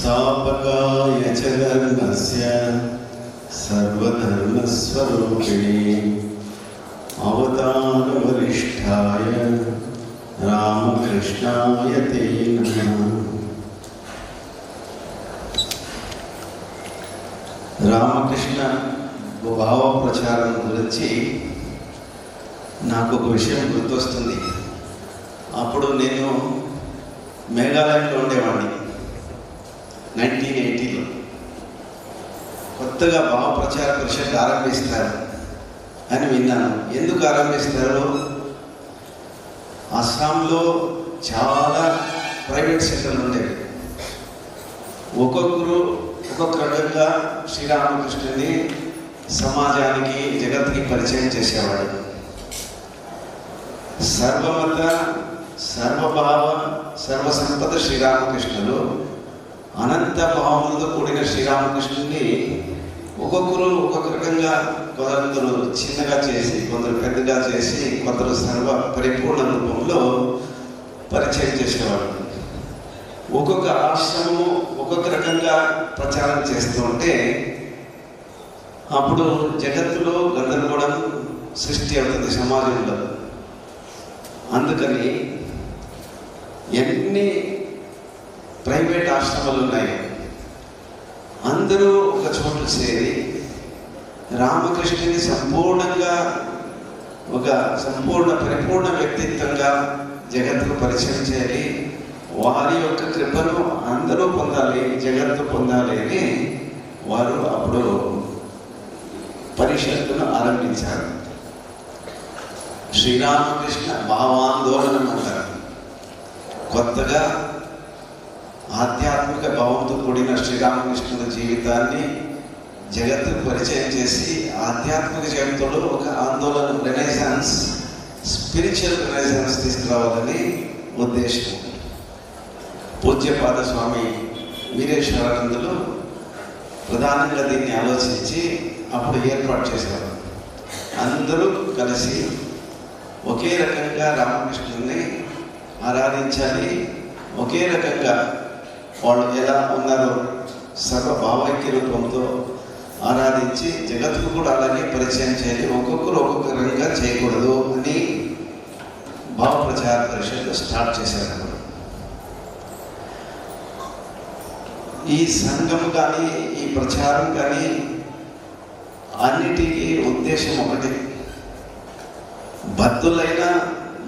स्थापकाय च धर्मस्य सर्वधर्मस्वरूपिणे अवतारवरिष्ठाय रामकृष्णाय ते नमः। రామకృష్ణ భావ ప్రచారం గురించి నాకు ఒక విషయం గుర్తొస్తుంది. అప్పుడు నేను మేఘాలయంలో ఉండేవాడిని. 1980లో కొత్తగా భావ ప్రచార పరిషత్ ఆరంభిస్తారు అని విన్నాను. ఎందుకు ఆరంభిస్తారు? అస్సాంలో చాలా ప్రైవేట్ సెంటర్లు ఉండేవి. ఒక్కొక్కరు ఒక్కొక్క రకంగా శ్రీరామకృష్ణుని సమాజానికి జగత్కి పరిచయం చేసేవాడు. సర్వమత సర్వభావ సర్వసంపద శ్రీరామకృష్ణులు, అనంత భావములతో కూడిన శ్రీరామకృష్ణుని ఒక్కొక్కరు ఒక్కొక్క రకంగా, కొందరు చిన్నగా చేసి, కొందరు పెద్దగా చేసి, కొందరు సర్వ పరిపూర్ణ రూపంలో పరిచయం చేసేవాడు. ఒక్కొక్క ఆశ్రమము ఒక్కొక్క రకంగా ప్రచారం చేస్తూ ఉంటే అప్పుడు జగత్తులో గందరగోళం సృష్టి అవుతుంది సమాజంలో. అందుకని ఎన్ని ప్రైవేట్ ఆశ్రమాలు ఉన్నాయి, అందరూ ఒక చోటు చేరి రామకృష్ణుని సంపూర్ణంగా ఒక పరిపూర్ణ వ్యక్తిత్వంగా జగత్తుకు పరిచయం చేయాలి, వారి యొక్క కృపను అందరూ పొందాలి, జగత్తు పొందాలి అని వారు అప్పుడు పరిషత్తును ఆరంభించారు. శ్రీరామకృష్ణ భావాందోళన అంటారు. కొత్తగా ఆధ్యాత్మిక భావంతో కూడిన శ్రీరామకృష్ణుల జీవితాన్ని జగత్తుకు పరిచయం చేసి ఆధ్యాత్మిక జగత్తులో ఒక ఆందోళన, రెనెసాన్స్, స్పిరిచువల్ రెనెసాన్స్ తీసుకురావాలని ఉద్దేశం. పూజ్యపాద స్వామి వీరేశ్వరానందులు ప్రధానంగా దీన్ని ఆలోచించి అప్పుడు ఏర్పాటు చేశారు. అందరూ కలిసి ఒకే రకంగా రామకృష్ణుని ఆరాధించాలి, ఒకే రకంగా వాళ్ళు ఎలా ఉన్నారో సర్వభావైక్య రూపంతో ఆరాధించి జగత్తుకు కూడా అలాగే పరిచయం చేయాలి, ఒక్కొక్కరు ఒక్కొక్క రకంగా చేయకూడదు అని భావ ప్రచార పరిషత్ స్టార్ట్ చేశారు. ఈ సంఘం కానీ ఈ ప్రచారం కానీ అన్నిటికీ ఉద్దేశం ఒకటి. బద్ధులైన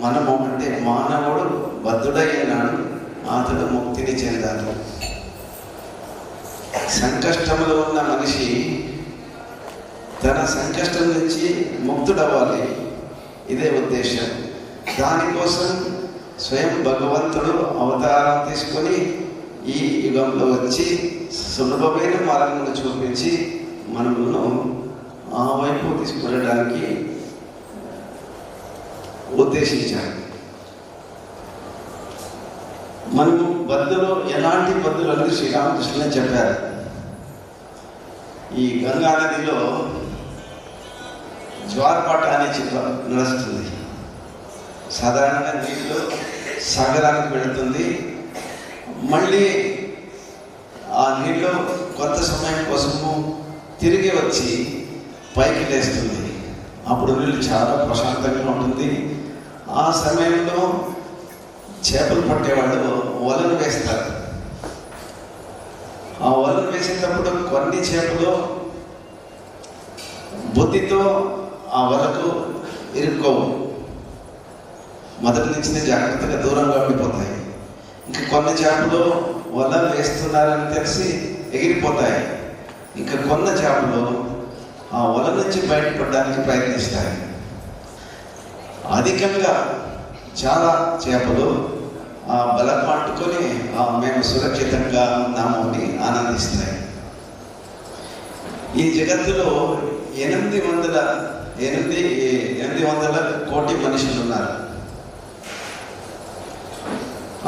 మనము, అంటే మానవుడు బద్ధుడైనాడు, అతడు ముక్తిని చెందాలి. సంకష్టంలో ఉన్న మనిషి తన సంకష్టం నుంచి ముక్తుడవ్వాలి, ఇదే ఉద్దేశం. దానికోసం స్వయం భగవంతుడు అవతారం తీసుకొని ఈ యుగంలో వచ్చి సులభమైన మార్గంలో చూపించి మనమును ఆ వైపు తీసుకెళ్ళడానికి ఉద్దేశించారు. మనము బద్ధులు, ఎలాంటి బద్ధులు అనేది శ్రీరామకృష్ణులే చెప్పారు. ఈ గంగా నదిలో జ్వారపాట అనే చిత్రం నడుస్తుంది. సాధారణంగా నీళ్ళు సాగరానికి వెళుతుంది, మళ్ళీ ఆ నీళ్ళు కొంత సమయం కోసము తిరిగి వచ్చి పైకి లేస్తుంది. అప్పుడు నీళ్ళు చాలా ప్రశాంతంగా ఉంటుంది. ఆ సమయంలో చేపలు పట్టేవాళ్ళు వలను వేస్తారు. ఆ వలను వేసేటప్పుడు కొన్ని చేపలు బుద్ధితో ఆ వలకు ఇరుక్కోవు, మొదటి నుంచి జాగ్రత్తగా దూరంగా ఉండిపోతాయి. ఇంకా కొన్ని చేపలు వల వేస్తున్నారని తెలిసి ఎగిరిపోతాయి. ఇంకా కొన్ని చేపలు ఆ వల నుంచి బయటపడడానికి ప్రయత్నిస్తాయి. అధికంగా చాలా చేపలు ఆ బలం పట్టుకొని మేము సురక్షితంగా ఉన్నాము అని ఆనందిస్తాయి. ఈ జగత్తులో 800 కోటి మనుషులు ఉన్నారు.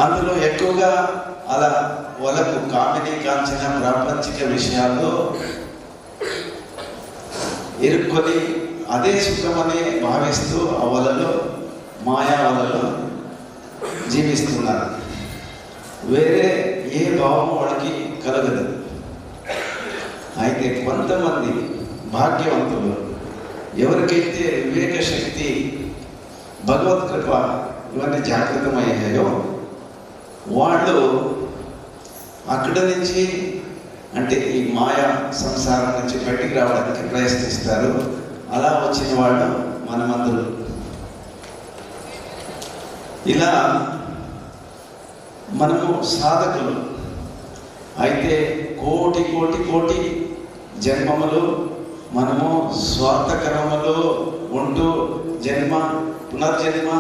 అందులో ఎక్కువగా అలా వలకు కామిని కాంచిన ప్రాపంచిక విషయాల్లో ఇరుక్కొని అదే సుఖమని భావిస్తూ ఆ వలలో మాయా వలలో జీవిస్తున్నారు. వేరే ఏ భావం వాళ్ళకి కలగదు. అయితే కొంతమంది భాగ్యవంతులు, ఎవరికైతే వివేక శక్తి, భగవత్ కృప ఇవన్నీ జాగృతమయ్యాయో వాళ్ళు అక్కడి నుంచి, అంటే ఈ మాయా సంసారం నుంచి బయటికి రావడానికి ప్రయత్నిస్తారు. అలా వచ్చిన వాళ్ళు మనమందరూ. ఇలా మనము సాధకులు అయితే కోటి కోటి కోటి జన్మములు మనము స్వార్థకర్మలో ఉంటూ జన్మ పునర్జన్మ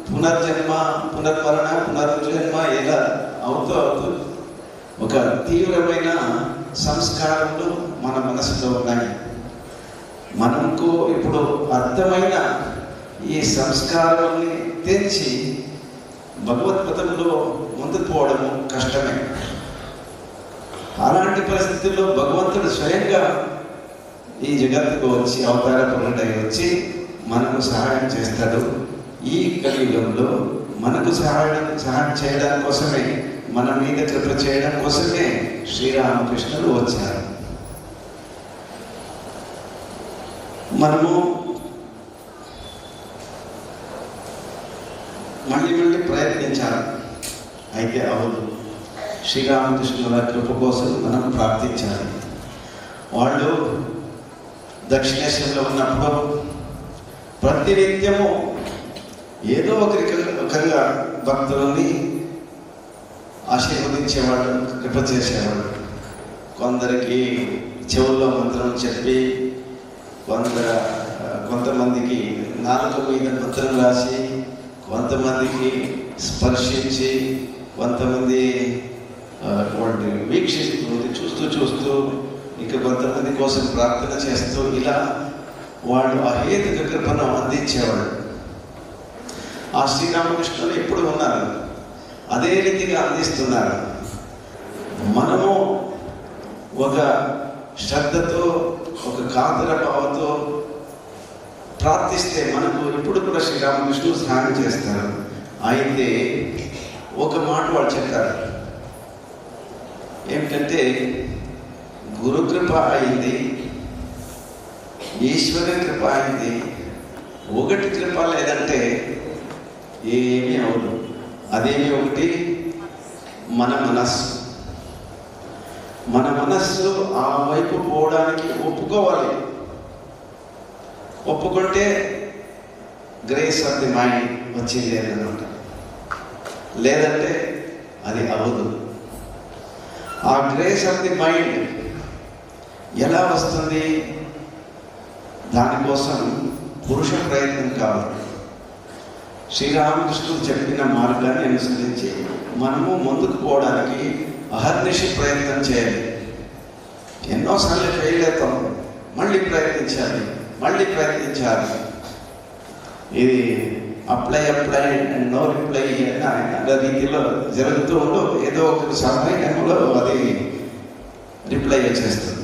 పునర్జన్మ పునర్మరణ పునర్జన్మ ఇలా అవుతూ ఒక తీవ్రమైన సంస్కారాలు మన మనసులో ఉన్నాయి. మనకు ఇప్పుడు అర్థమైన ఈ సంస్కారాన్ని తెచ్చి భగవద్పథంలో ముందుకు పోవడము కష్టమే. అలాంటి పరిస్థితుల్లో భగవంతుడు స్వయంగా ఈ జగత్తుకు వచ్చి అవతార పురుషుడై వచ్చి మనకు సహాయం చేస్తాడు. ఈ కలియుగంలో మనకు సహాయం చేయడం కోసమే, మన మీద కృప చేయడం కోసమే శ్రీరామకృష్ణులు వచ్చారు. మనము మళ్ళీ మళ్ళీ ప్రయత్నించాలి, అయితే అవదు. శ్రీరామకృష్ణుల కృప కోసం మనం ప్రార్థించాలి. వాళ్ళు దక్షిణేశ్వరంలో ఉన్నప్పుడు ప్రతినిత్యము ఏదో ఒక రకంగా భక్తులని ఆశీర్వదించేవాళ్ళు, కృప చేసేవాళ్ళు. కొందరికి చెవుల్లో మంత్రం చెప్పి, కొంతమందికి నాలుక మీద మంత్రం రాసి, కొంతమందికి స్పర్శించి, కొంతమంది వాటిని వీక్షిస్తూ చూస్తూ ఇంకా కొంతమంది కోసం ప్రార్థన చేస్తూ ఇలా వాళ్ళు అహేతుక కృపను అందించేవాళ్ళు. ఆ శ్రీరామకృష్ణులు ఎప్పుడు ఉన్నారు, అదే రీతిగా అందిస్తున్నారు. మనము ఒక శ్రద్ధతో, ఒక కాతర భావంతో ప్రార్థిస్తే మనకు ఇప్పుడు కూడా శ్రీరామకృష్ణులు సహాయం చేస్తారు. అయితే ఒక మాట వాళ్ళు చెప్తారు, ఏమిటంటే గురుకృప అయింది, ఈశ్వర కృప అయింది, ఒకటి కృప లేదంటే ఏమీ అవదు. అదేమి ఒకటి, మన మనస్సు ఆ వైపు పోవడానికి ఒప్పుకోవాలి. ఒప్పుకుంటే గ్రేస్ ఆఫ్ ది మైండ్ వచ్చింది అన్నమాట. లేదంటే అది అవదు. ఆ గ్రేస్ ఆఫ్ ది మైండ్ ఎలా వస్తుంది? దానికోసం పురుష ప్రయత్నం కావాలి. శ్రీరామకృష్ణుడు చెప్పిన మార్గాన్ని అనుసరించి మనము ముందుకు పోవడానికి అహర్నిశి ప్రయత్నం చేయాలి. ఎన్నోసార్లు ఫెయిల్ అవుతాం, మళ్ళీ ప్రయత్నించాలి. ఇది అప్లై అండ్ నో రిప్లై అన్న రీతిలో జరుగుతూ ఉండు. ఏదో ఒక సమయంలో అది రిప్లై వచ్చేస్తుంది.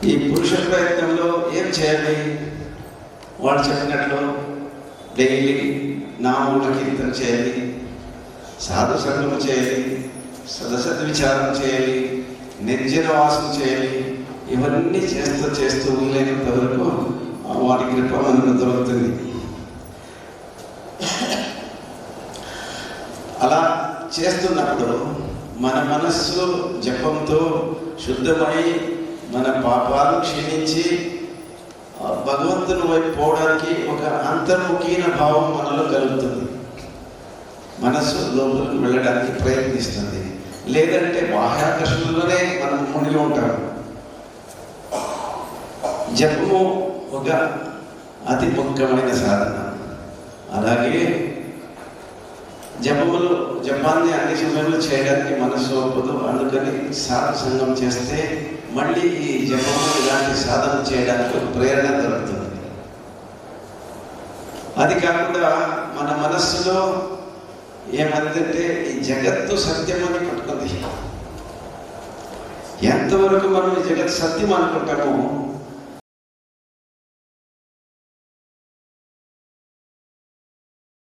ఈ పురుష ప్రయత్నంలో ఏం చేయాలి? వాళ్ళు చెప్పినట్లు డైలీ నామముల కీర్తన చేయాలి, సాధు సంగము చేయాలి, సదసద్ విచారం చేయాలి, నిర్జన వాసం చేయాలి. ఇవన్నీ చేస్తూ వీలైనంత వరకు వాటి కృప మనకు దొరుకుతుంది. అలా చేస్తున్నప్పుడు మన మనస్సు జపంతో శుద్ధమై మన పాపాలు క్షీణించి భగవంతుని వైపు పోవడానికి ఒక అంతర్ముఖీన భావం మనలో కలుగుతుంది. మనస్సు లోపలికి వెళ్ళడానికి ప్రయత్నిస్తుంది. లేదంటే బాహ్యాకర్షణలోనే మనం మునిగి ఉంటాం. జపము ఒక అతి ముఖ్యమైన సాధన. అలాగే జపాన్ని అన్ని సమయంలో చేయడానికి మనసు ఒప్పదు. అందుకని సాధు సంఘం చేస్తే మళ్ళీ ఈ జపము ఇలాంటి సాధన చేయడానికి ఒక ప్రేరణ దొరుకుతుంది. అది కాకుండా మన మనస్సులో ఏమంటే ఈ జగత్తు సత్యమని పట్టుకుంది. ఎంతవరకు మనం ఈ జగత్ సత్యం అనుకుంటామో